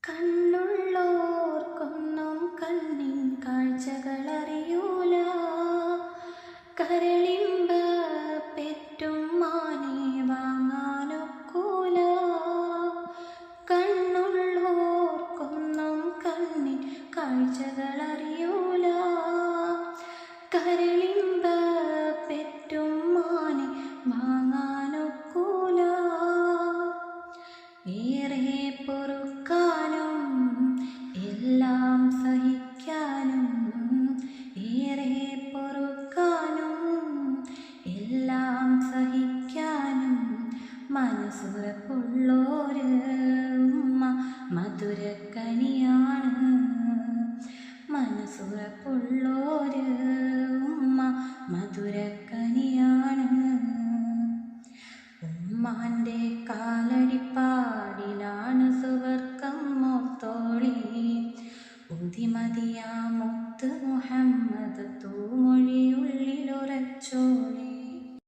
കണ്ണുള്ളോർക്കൊന്നും കണ്ണിൻ കാഴ്ചകളറിയൂല. കരളിമ്പ പെറ്റും മാനെ വാങ്ങാനൊക്കൂല. കണ്ണുള്ളോർക്കൊന്നും കണ്ണിൻ കാഴ്ചകളറിയൂല. കരളിമ്പ പെറ്റും മാനെ വാങ്ങാനൊക്കൂല. ഏറെ പൊറുക്കാനും എല്ലാം സഹിക്കാനും, ഏറെ പൊറുക്കാനും എല്ലാം സഹിക്കാനും മനസ്സുറപ്പുള്ളോര് ഉമ്മ മധുരക്കനിയാണ്. മനസ്സുറപ്പുള്ളോര് ഉമ്മ മധുരക്കനിയാണ്. ഉമ്മാൻ്റെ കാലടിപ്പാടിലാണ് സുവർക്കം മോർത്തോളി. ഉതിമതിയാം